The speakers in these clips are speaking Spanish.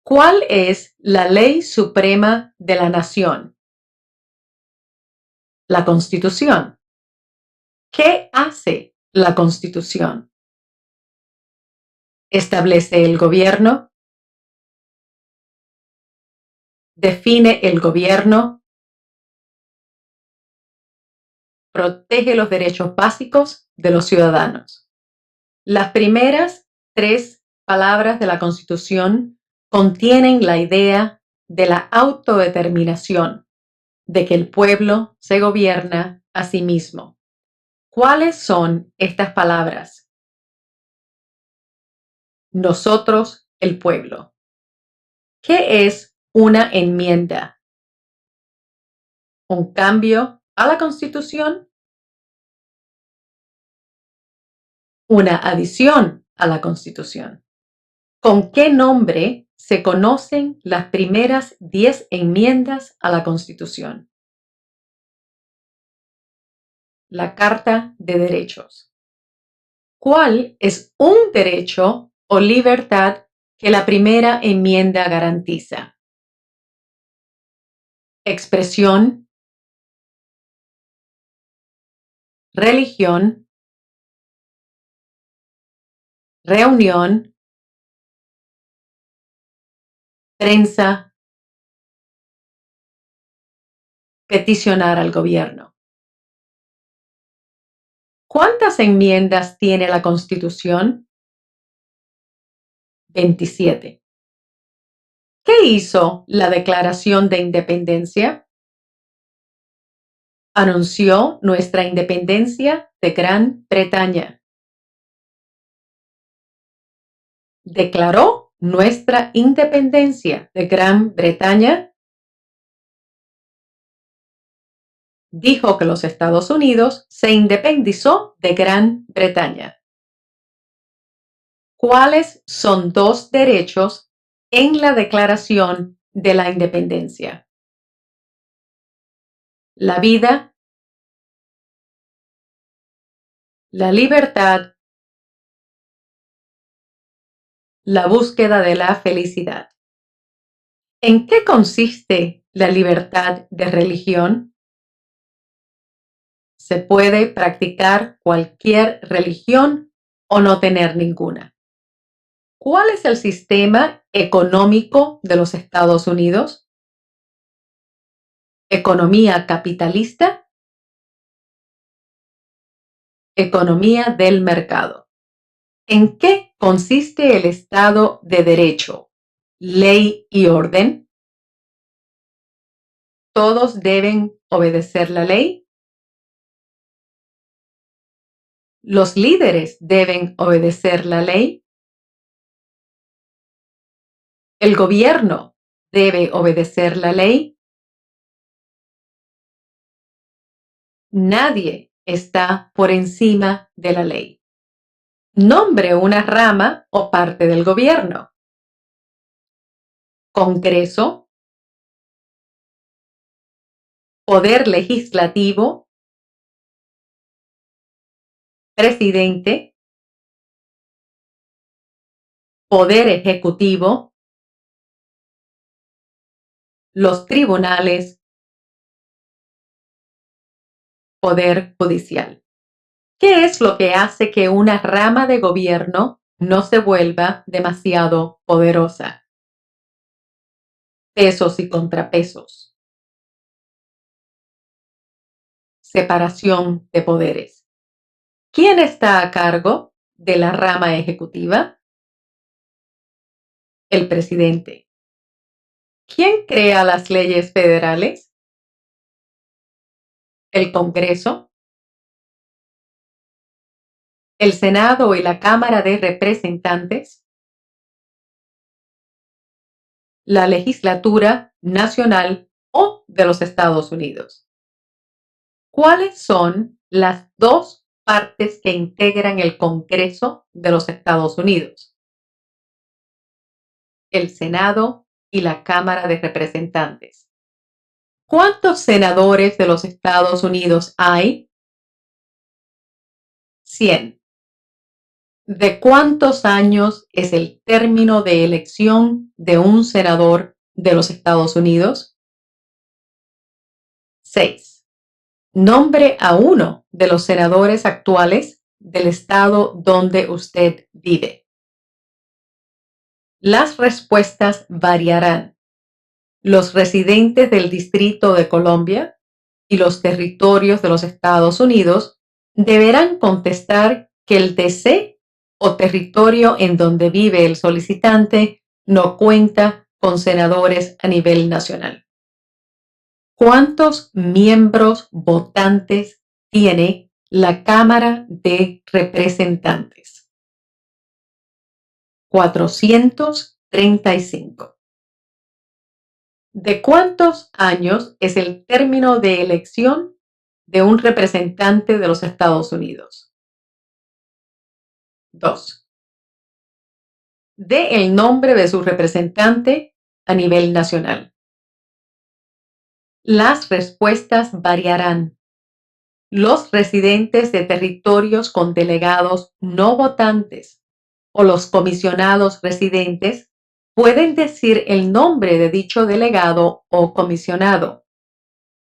¿Cuál es la ley suprema de la nación? La Constitución. ¿Qué hace la Constitución? Establece el gobierno. Define el gobierno. Protege los derechos básicos de los ciudadanos. Las primeras 3 palabras de la Constitución contienen la idea de la autodeterminación, de que el pueblo se gobierna a sí mismo. ¿Cuáles son estas palabras? Nosotros, el pueblo. ¿Qué es una enmienda? ¿Un cambio a la Constitución? Una adición a la Constitución. ¿Con qué nombre se conocen las primeras 10 enmiendas a la Constitución? La Carta de Derechos. ¿Cuál es un derecho o libertad que la primera enmienda garantiza? Expresión, religión, reunión, prensa, peticionar al gobierno. ¿Cuántas enmiendas tiene la Constitución? 27. ¿Qué hizo la Declaración de Independencia? Anunció nuestra independencia de Gran Bretaña. Declaró nuestra independencia de Gran Bretaña. Dijo que los Estados Unidos se independizó de Gran Bretaña. ¿Cuáles son 2 derechos en la Declaración de la Independencia? La vida, la libertad, la búsqueda de la felicidad. ¿En qué consiste la libertad de religión? Se puede practicar cualquier religión o no tener ninguna. ¿Cuál es el sistema económico de los Estados Unidos? Economía capitalista. Economía del mercado. ¿En qué consiste el Estado de Derecho, ley y orden? ¿Todos deben obedecer la ley? ¿Los líderes deben obedecer la ley? ¿El gobierno debe obedecer la ley? Nadie está por encima de la ley. Nombre una rama o parte del gobierno. Congreso, Poder Legislativo, Presidente, Poder Ejecutivo, los tribunales, Poder Judicial. ¿Qué es lo que hace que una rama de gobierno no se vuelva demasiado poderosa? Pesos y contrapesos. Separación de poderes. ¿Quién está a cargo de la rama ejecutiva? El presidente. ¿Quién crea las leyes federales? El Congreso. El Senado y la Cámara de Representantes. La legislatura nacional o de los Estados Unidos. ¿Cuáles son las 2 partes que integran el Congreso de los Estados Unidos? El Senado y la Cámara de Representantes. ¿Cuántos senadores de los Estados Unidos hay? 100. ¿De cuántos años es el término de elección de un senador de los Estados Unidos? 6. Nombre a uno de los senadores actuales del estado donde usted vive. Las respuestas variarán. Los residentes del Distrito de Columbia y los territorios de los Estados Unidos deberán contestar que el DC o territorio en donde vive el solicitante no cuenta con senadores a nivel nacional. ¿Cuántos miembros votantes tiene la Cámara de Representantes? 435. ¿De cuántos años es el término de elección de un representante de los Estados Unidos? 2. Dé el nombre de su representante a nivel nacional. Las respuestas variarán. Los residentes de territorios con delegados no votantes o los comisionados residentes pueden decir el nombre de dicho delegado o comisionado.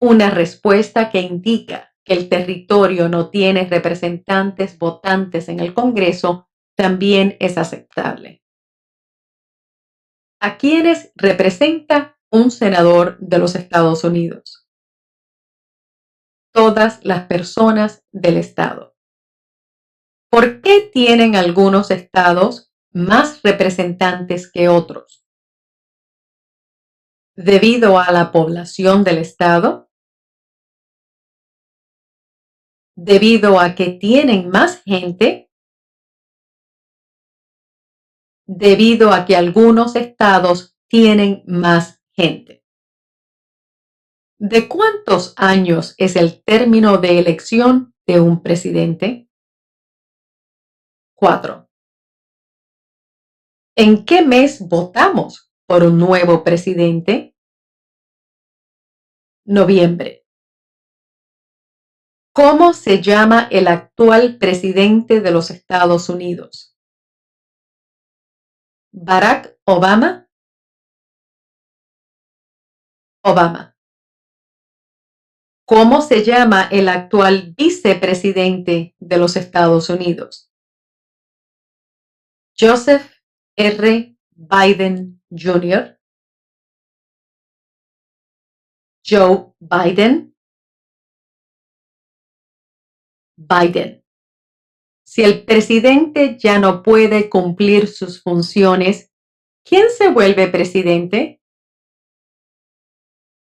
Una respuesta que indica que el territorio no tiene representantes votantes en el Congreso también es aceptable. ¿A quiénes representa un senador de los Estados Unidos? Todas las personas del estado. ¿Por qué tienen algunos estados más representantes que otros? ¿Debido a la población del estado? ¿Debido a que tienen más gente? Debido a que algunos estados tienen más gente. ¿De cuántos años es el término de elección de un presidente? 4. ¿En qué mes votamos por un nuevo presidente? Noviembre. ¿Cómo se llama el actual presidente de los Estados Unidos? Barack Obama. Obama. ¿Cómo se llama el actual vicepresidente de los Estados Unidos? Joseph R. Biden Jr. Joe Biden. Biden. Si el presidente ya no puede cumplir sus funciones, ¿quién se vuelve presidente?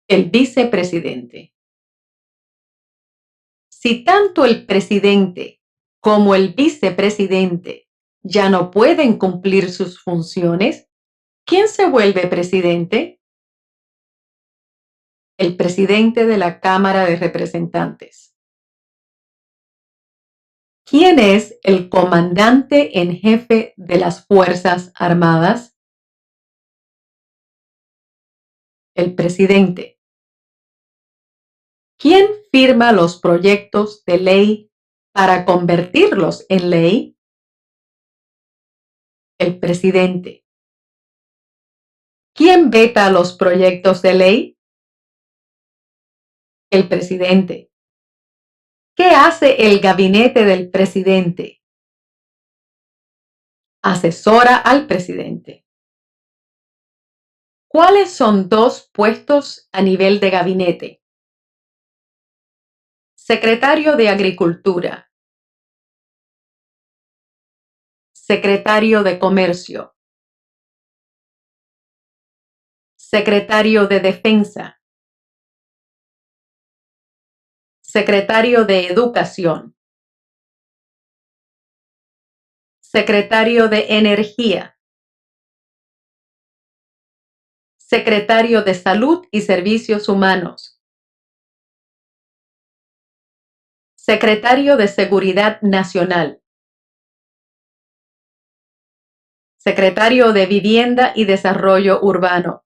El vicepresidente. Si tanto el presidente como el vicepresidente ya no pueden cumplir sus funciones, ¿quién se vuelve presidente? El presidente de la Cámara de Representantes. ¿Quién es el comandante en jefe de las Fuerzas Armadas? El presidente. ¿Quién firma los proyectos de ley para convertirlos en ley? El presidente. ¿Quién veta los proyectos de ley? El presidente. ¿Qué hace el gabinete del presidente? Asesora al presidente. ¿Cuáles son dos puestos a nivel de gabinete? Secretario de Agricultura. Secretario de Comercio. Secretario de Defensa. Secretario de Educación. Secretario de Energía. Secretario de Salud y Servicios Humanos. Secretario de Seguridad Nacional. Secretario de Vivienda y Desarrollo Urbano.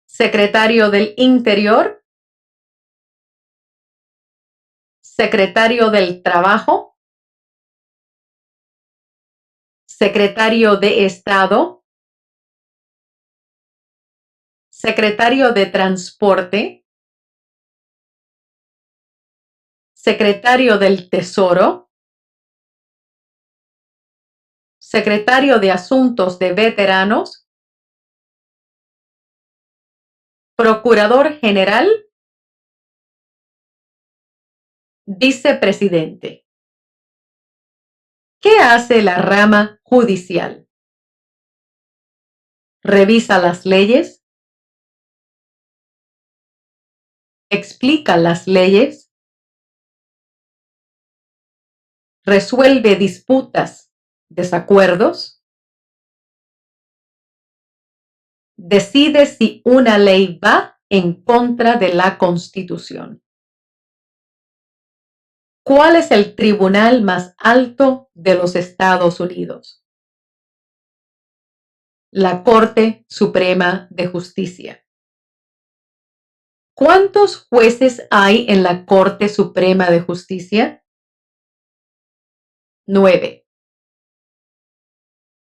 Secretario del Interior. Secretario del Trabajo. secretario de Estado, secretario de Transporte, secretario del Tesoro, secretario de Asuntos de Veteranos, procurador general, vicepresidente. ¿Qué hace la rama judicial? Revisa las leyes, explica las leyes, resuelve disputas, desacuerdos, decide si una ley va en contra de la Constitución. ¿Cuál es el tribunal más alto de los Estados Unidos? La Corte Suprema de Justicia. ¿Cuántos jueces hay en la Corte Suprema de Justicia? 9.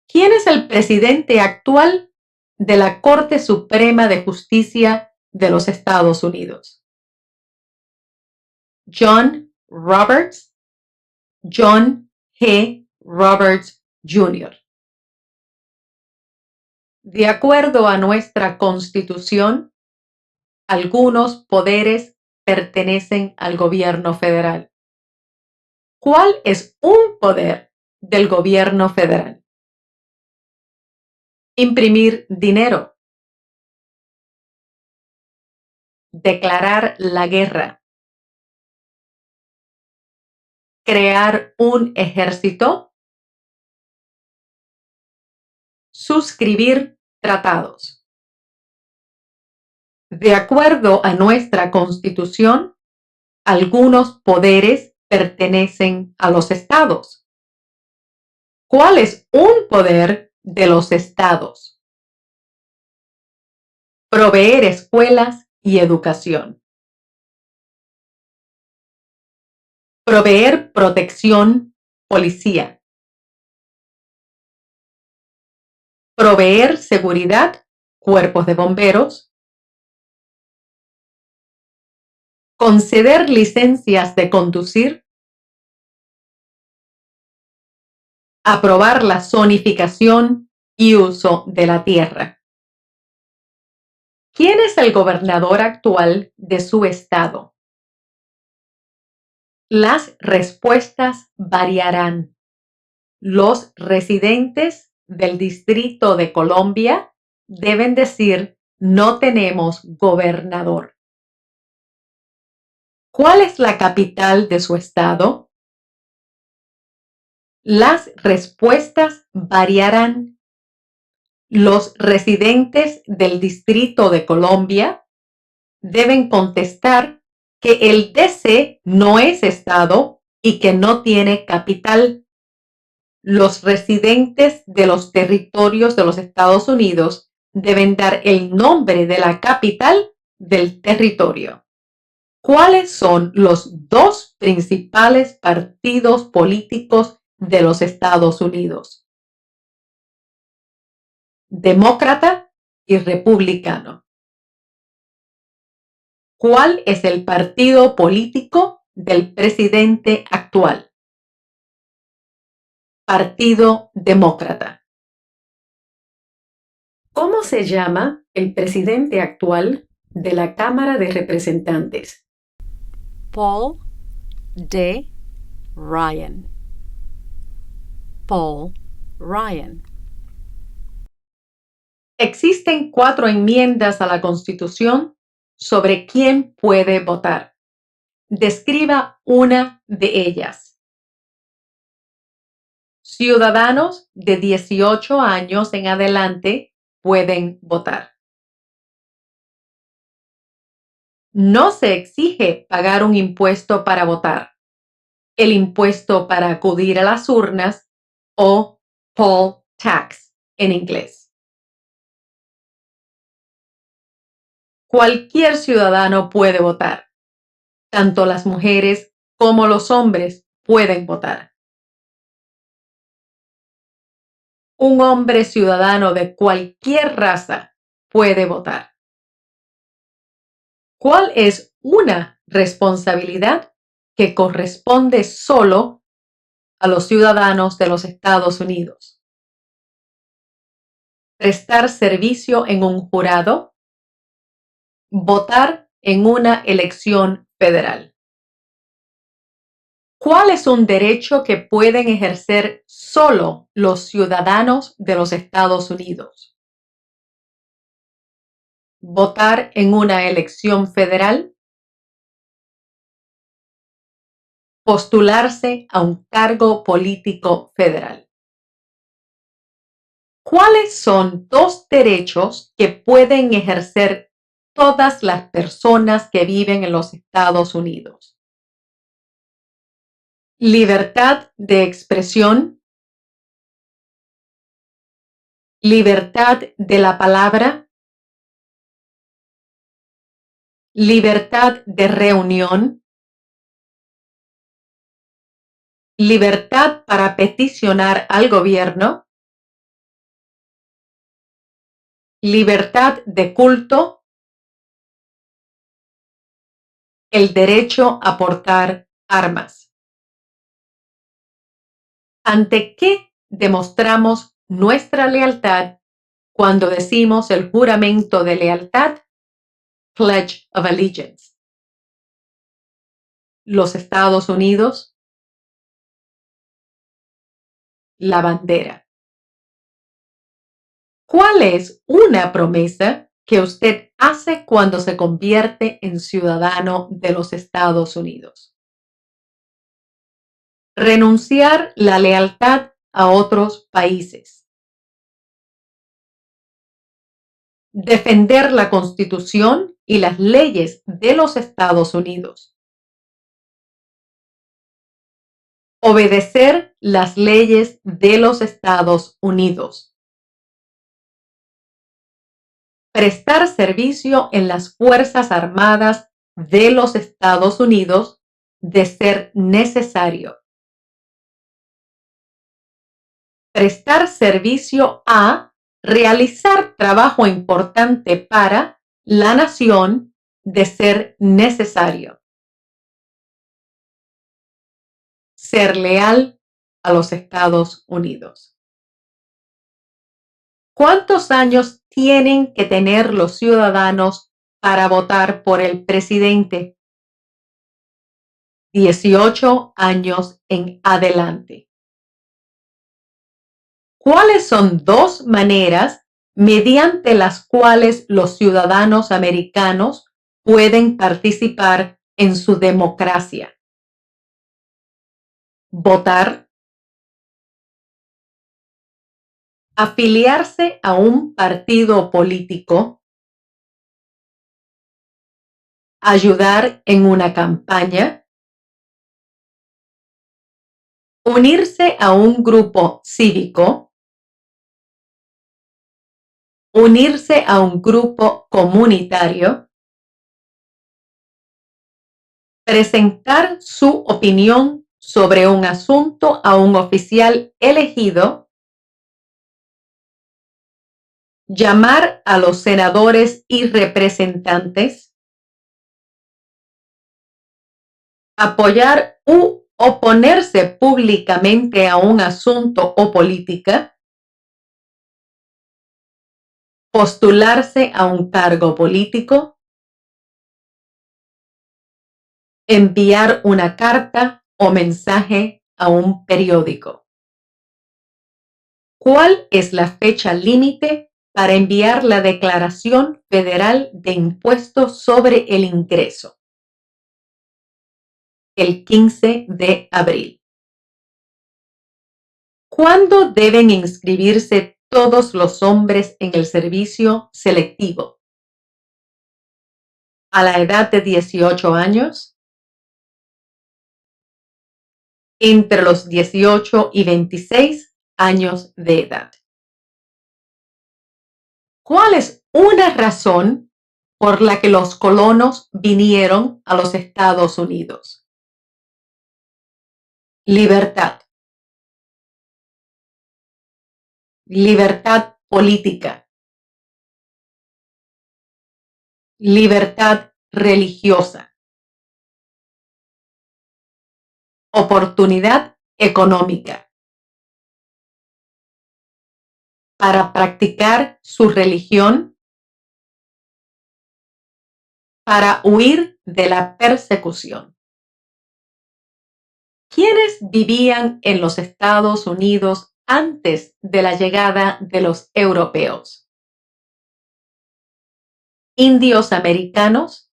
¿Quién es el presidente actual de la Corte Suprema de Justicia de los Estados Unidos? John Roberts, John G. Roberts Jr. De acuerdo a nuestra Constitución, algunos poderes pertenecen al gobierno federal. ¿Cuál es un poder del gobierno federal? Imprimir dinero. Declarar la guerra. Crear un ejército. Suscribir tratados. De acuerdo a nuestra Constitución, algunos poderes pertenecen a los estados. ¿Cuál es un poder de los estados? Proveer escuelas y educación. Proveer protección, policía. Proveer seguridad, cuerpos de bomberos. Conceder licencias de conducir. Aprobar la zonificación y uso de la tierra. ¿Quién es el gobernador actual de su estado? Las respuestas variarán. Los residentes del Distrito de Columbia deben decir: no tenemos gobernador. ¿Cuál es la capital de su estado? Las respuestas variarán. Los residentes del Distrito de Columbia deben contestar que el DC no es estado y que no tiene capital. Los residentes de los territorios de los Estados Unidos deben dar el nombre de la capital del territorio. ¿Cuáles son los dos principales partidos políticos de los Estados Unidos? Demócrata y republicano. ¿Cuál es el partido político del presidente actual? Partido Demócrata. ¿Cómo se llama el presidente actual de la Cámara de Representantes? Paul D. Ryan. Paul Ryan. Existen 4 enmiendas a la Constitución sobre quién puede votar. Describa una de ellas. Ciudadanos de 18 años en adelante pueden votar. No se exige pagar un impuesto para votar. El impuesto para acudir a las urnas, o poll tax en inglés. Cualquier ciudadano puede votar. Tanto las mujeres como los hombres pueden votar. un hombre ciudadano de cualquier raza puede votar? ¿Cuál es una responsabilidad que corresponde solo a los ciudadanos de los Estados Unidos? Prestar servicio en un jurado, votar en una elección federal. ¿Cuál es un derecho que pueden ejercer solo los ciudadanos de los Estados Unidos? Votar en una elección federal, postularse a un cargo político federal. ¿Cuáles son dos derechos que pueden ejercer todas las personas que viven en los Estados Unidos? Libertad de expresión, libertad de la palabra, libertad de reunión, libertad para peticionar al gobierno, libertad de culto, el derecho a portar armas. ¿Ante qué demostramos nuestra lealtad cuando decimos el juramento de lealtad? Pledge of Allegiance. Los Estados Unidos, la bandera. ¿Cuál es una promesa que usted hace cuando se convierte en ciudadano de los Estados Unidos? Renunciar la lealtad a otros países. Defender la Constitución y las leyes de los Estados Unidos. Obedecer las leyes de los Estados Unidos. Prestar servicio en las Fuerzas Armadas de los Estados Unidos de ser necesario. Prestar servicio a realizar trabajo importante para la nación de ser necesario. Ser leal a los Estados Unidos. ¿Cuántos años tienen que tener los ciudadanos para votar por el presidente? 18 años en adelante. ¿Cuáles son dos maneras mediante las cuales los ciudadanos americanos pueden participar en su democracia? Votar, afiliarse a un partido político, ayudar en una campaña, unirse a un grupo cívico, unirse a un grupo comunitario, presentar su opinión sobre un asunto a un oficial elegido, llamar a los senadores y representantes, apoyar u oponerse públicamente a un asunto o política, postularse a un cargo político, enviar una carta o mensaje a un periódico. ¿Cuál es la fecha límite para enviar la Declaración Federal de Impuestos sobre el Ingreso? El 15 de abril. ¿Cuándo deben inscribirse todos los hombres en el servicio selectivo? ¿A la edad de 18 años? Entre los 18 y 26 años de edad. ¿Cuál es una razón por la que los colonos vinieron a los Estados Unidos? Libertad. libertad política, libertad religiosa, oportunidad económica, para practicar su religión, para huir de la persecución. ¿Quiénes vivían en los Estados Unidos antes de la llegada de los europeos? Indios americanos,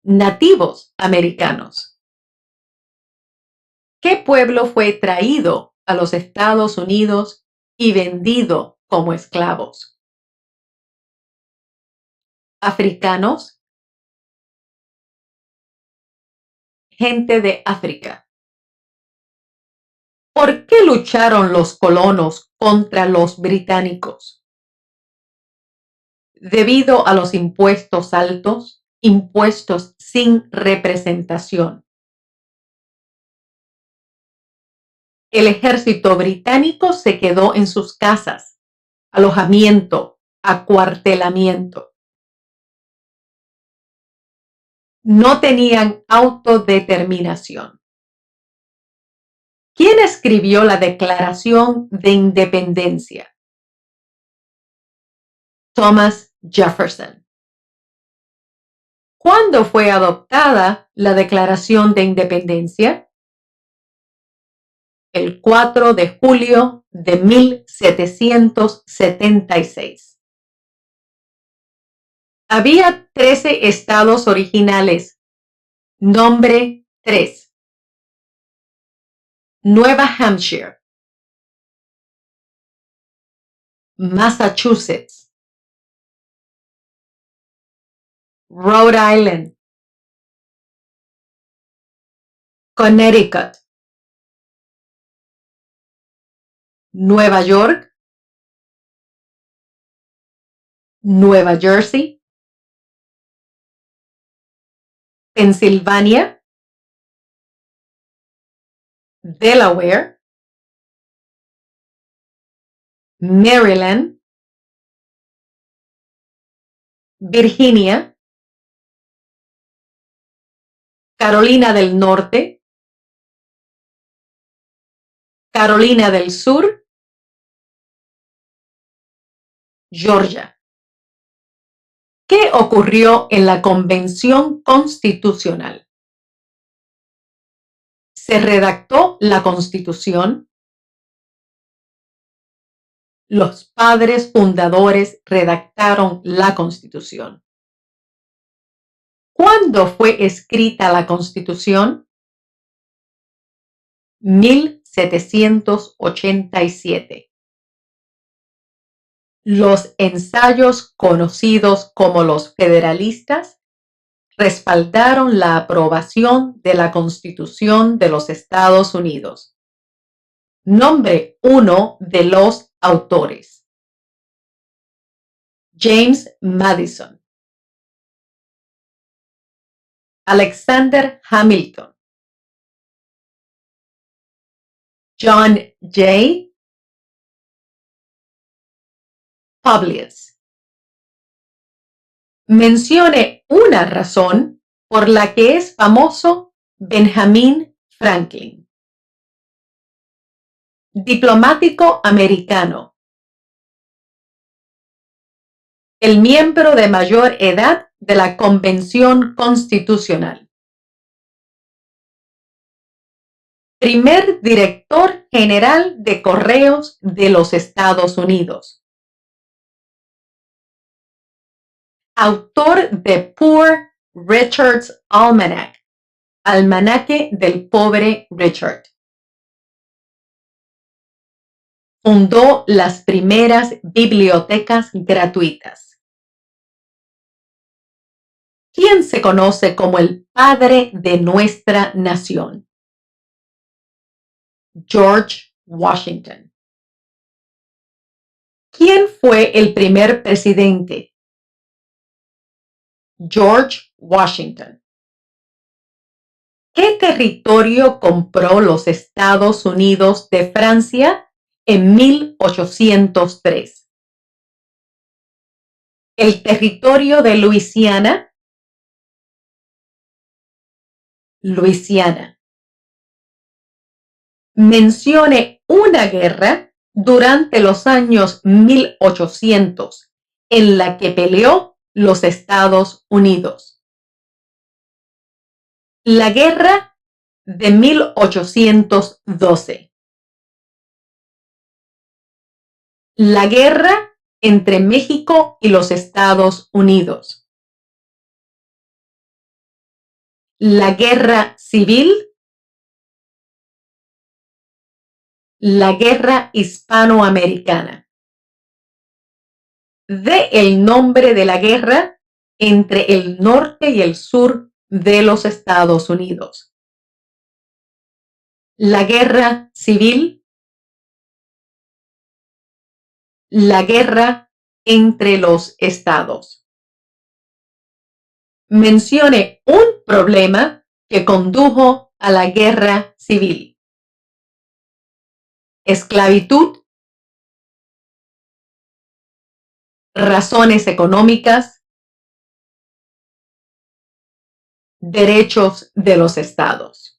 nativos americanos. ¿Qué pueblo fue traído a los Estados Unidos y vendido como esclavos? Africanos, gente de África. ¿Por qué lucharon los colonos contra los británicos? Debido a los impuestos altos, impuestos sin representación. El ejército británico se quedó en sus casas, alojamiento, acuartelamiento. No tenían autodeterminación. ¿Quién escribió la Declaración de Independencia? Thomas Jefferson. ¿Cuándo fue adoptada la Declaración de Independencia? El 4 de julio de 1776. Había 13 estados originales. Nombre 3. Nueva Hampshire, Massachusetts, Rhode Island, Connecticut, Nueva York, Nueva Jersey, Pensilvania, Delaware, Maryland, Virginia, Carolina del Norte, Carolina del Sur, Georgia. ¿Qué ocurrió en la Convención Constitucional? ¿Se redactó la Constitución? Los padres fundadores redactaron la Constitución. ¿Cuándo fue escrita la Constitución? 1787. Los ensayos conocidos como los federalistas respaldaron la aprobación de la Constitución de los Estados Unidos. Nombre 1 de los autores. James Madison, Alexander Hamilton, John Jay, Publius. Mencione una razón por la que es famoso Benjamin Franklin. Diplomático americano. El miembro de mayor edad de la Convención Constitucional. Primer director general de Correos de los Estados Unidos. Autor de Poor Richard's Almanac, Almanaque del Pobre Richard. Fundó las primeras bibliotecas gratuitas. ¿Quién se conoce como el padre de nuestra nación? George Washington. ¿Quién fue el primer presidente? George Washington. ¿Qué territorio compró los Estados Unidos de Francia en 1803? ¿El territorio de Luisiana? Luisiana. Mencione una guerra durante los años 1800 en la que peleó los Estados Unidos. La guerra de 1812. La guerra entre México y los Estados Unidos. La guerra civil. La guerra hispanoamericana. Dé el nombre de la guerra entre el norte y el sur de los Estados Unidos. La guerra civil. La guerra entre los estados. Mencione un problema que condujo a la guerra civil. Esclavitud. Razones económicas. Derechos de los estados.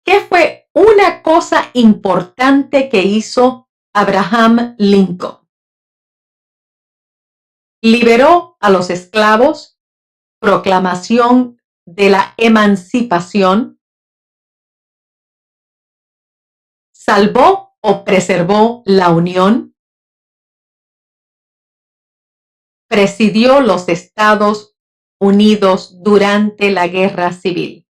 ¿Qué fue una cosa importante que hizo Abraham Lincoln? Liberó a los esclavos, proclamación de la emancipación, salvó o preservó la unión, presidió los Estados Unidos durante la Guerra Civil.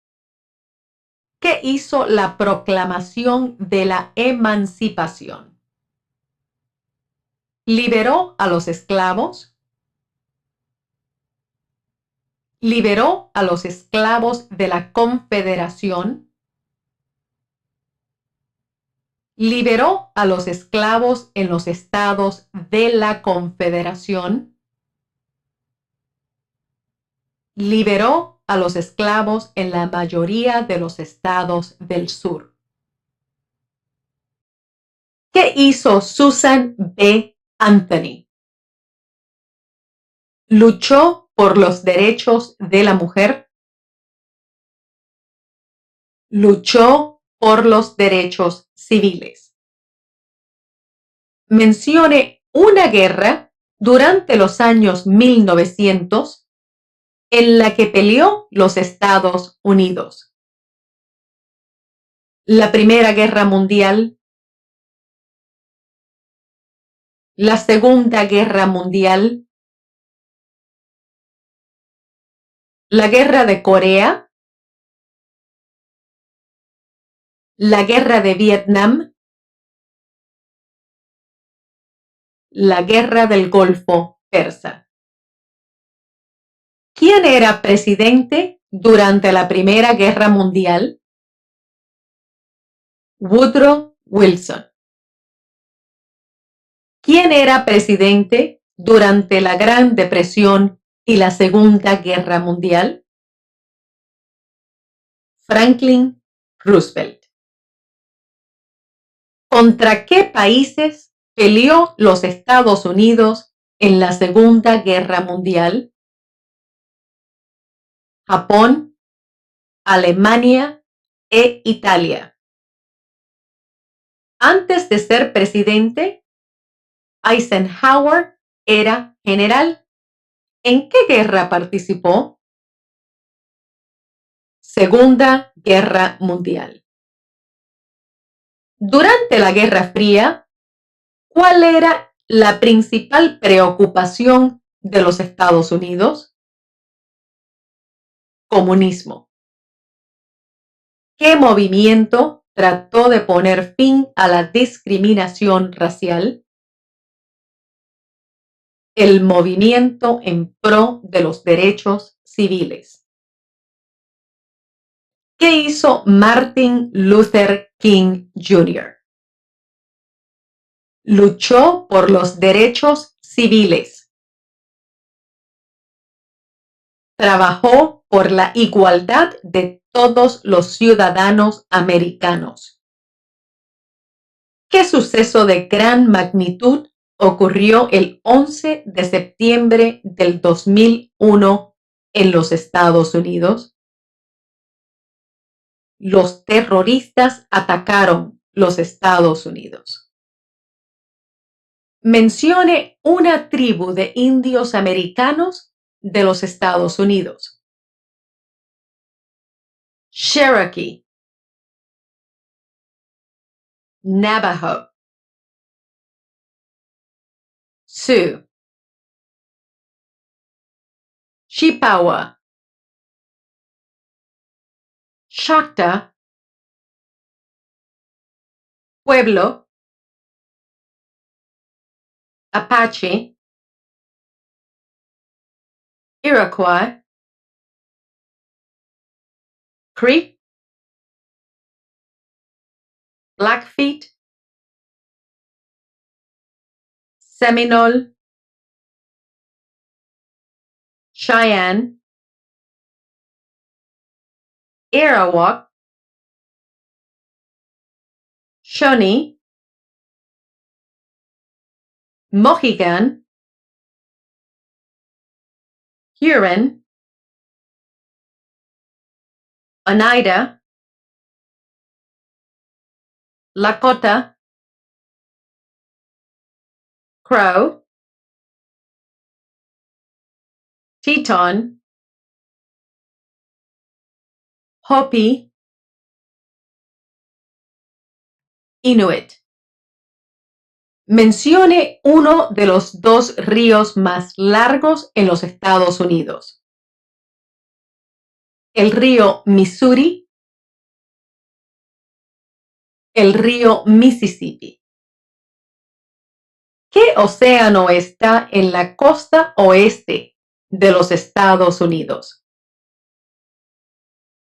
¿Qué hizo la proclamación de la emancipación? Liberó a los esclavos, liberó a los esclavos de la Confederación, liberó a los esclavos en los estados de la Confederación, liberó a los esclavos en la mayoría de los estados del sur. ¿Qué hizo Susan B. Anthony? Luchó por los derechos de la mujer. Luchó por los derechos civiles. Mencione una guerra durante los años 1900 en la que peleó los Estados Unidos. La Primera Guerra Mundial, la Segunda Guerra Mundial, la Guerra de Corea, la Guerra de Vietnam, la Guerra del Golfo Persa. ¿Quién era presidente durante la Primera Guerra Mundial? Woodrow Wilson. ¿Quién era presidente durante la Gran Depresión y la Segunda Guerra Mundial? Franklin Roosevelt. ¿Contra qué países peleó los Estados Unidos en la Segunda Guerra Mundial? Japón, Alemania e Italia. Antes de ser presidente, Eisenhower era general. ¿En qué guerra participó? Segunda Guerra Mundial. Durante la Guerra Fría, ¿cuál era la principal preocupación de los Estados Unidos? Comunismo. ¿Qué movimiento trató de poner fin a la discriminación racial? El movimiento en pro de los derechos civiles. ¿Qué hizo Martin Luther King Jr.? Luchó por los derechos civiles. Trabajó por la igualdad de todos los ciudadanos americanos. ¿Qué suceso de gran magnitud ocurrió el 11 de septiembre del 2001 en los Estados Unidos? Los terroristas atacaron los Estados Unidos. Mencione una tribu de indios americanos de los Estados Unidos. Cherokee, Navajo, Sioux, Chippewa, Choctaw, Pueblo, Apache, Iroquois, Creek, Blackfeet, Seminole, Cheyenne, Arawak, Shawnee, Mohegan, Huron, Oneida, Lakota, Crow, Teton, Hopi, Inuit. Mencione uno de los dos ríos más largos en los Estados Unidos. El río Missouri, el río Mississippi. ¿Qué océano está en la costa oeste de los Estados Unidos?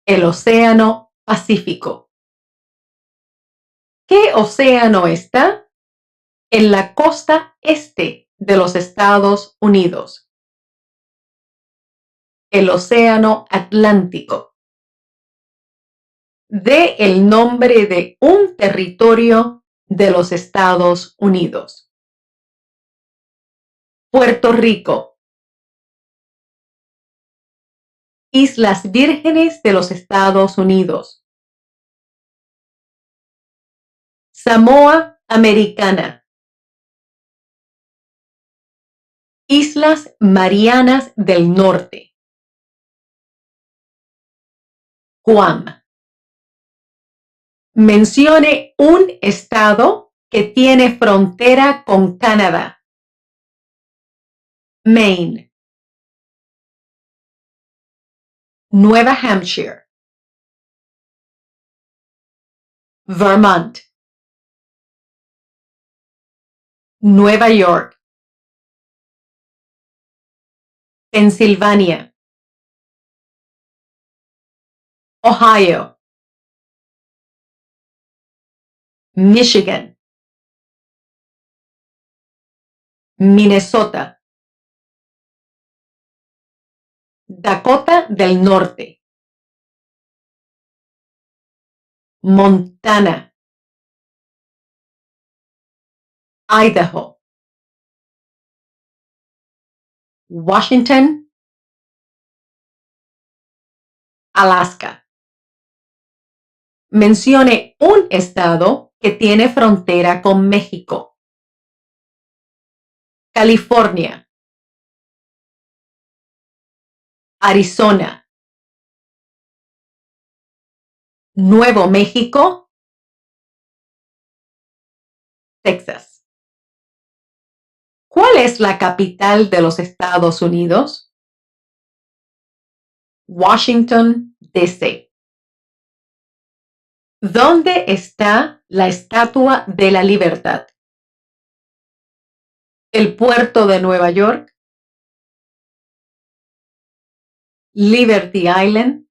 El océano Pacífico. ¿Qué océano está en la costa este de los Estados Unidos? El océano Atlántico. Dé el nombre de un territorio de los Estados Unidos. Puerto Rico. Islas Vírgenes de los Estados Unidos. Samoa Americana. Islas Marianas del Norte. Guam. Mencione un estado que tiene frontera con Canadá. Maine. Nueva Hampshire. Vermont. Nueva York. Pensilvania. Ohio. Michigan. Minnesota. Dakota del Norte. Montana. Idaho. Washington. Alaska. Mencione un estado que tiene frontera con México. California. Arizona. Nuevo México. Texas. ¿Cuál es la capital de los Estados Unidos? Washington, D.C. ¿Dónde está la Estatua de la Libertad? El puerto de Nueva York. Liberty Island.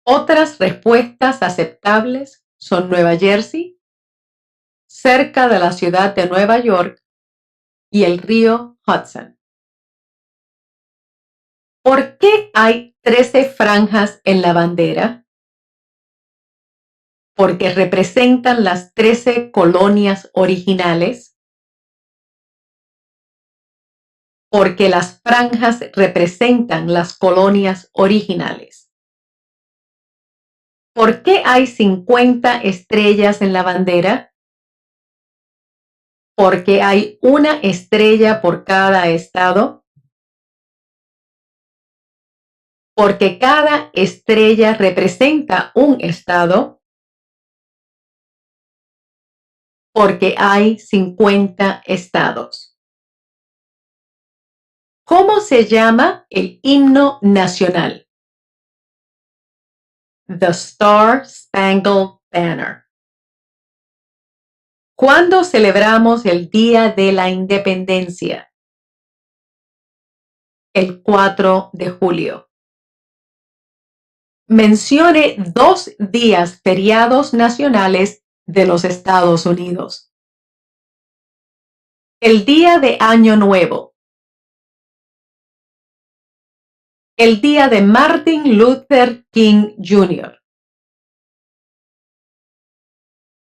Otras respuestas aceptables son Nueva Jersey, cerca de la ciudad de Nueva York y el río Hudson. ¿Por qué hay 13 franjas en la bandera? Porque representan las 13 colonias originales. Porque las franjas representan las colonias originales. ¿Por qué hay 50 estrellas en la bandera? Porque hay una estrella por cada estado. Porque cada estrella representa un estado. Porque hay 50 estados. ¿Cómo se llama el himno nacional? The Star Spangled Banner. ¿Cuándo celebramos el Día de la Independencia? El 4 de julio. Mencione 2 días feriados nacionales de los Estados Unidos. El Día de Año Nuevo. El Día de Martin Luther King Jr.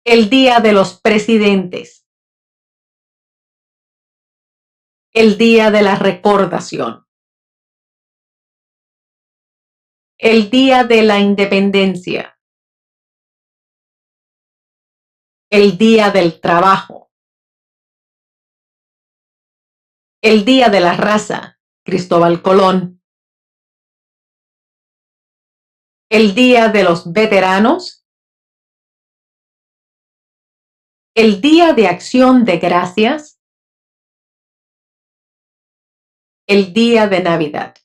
El Día de los Presidentes. El Día de la Recordación. El Día de la Independencia. El Día del Trabajo. El Día de la Raza, Cristóbal Colón. El Día de los Veteranos. El Día de Acción de Gracias. El Día de Navidad.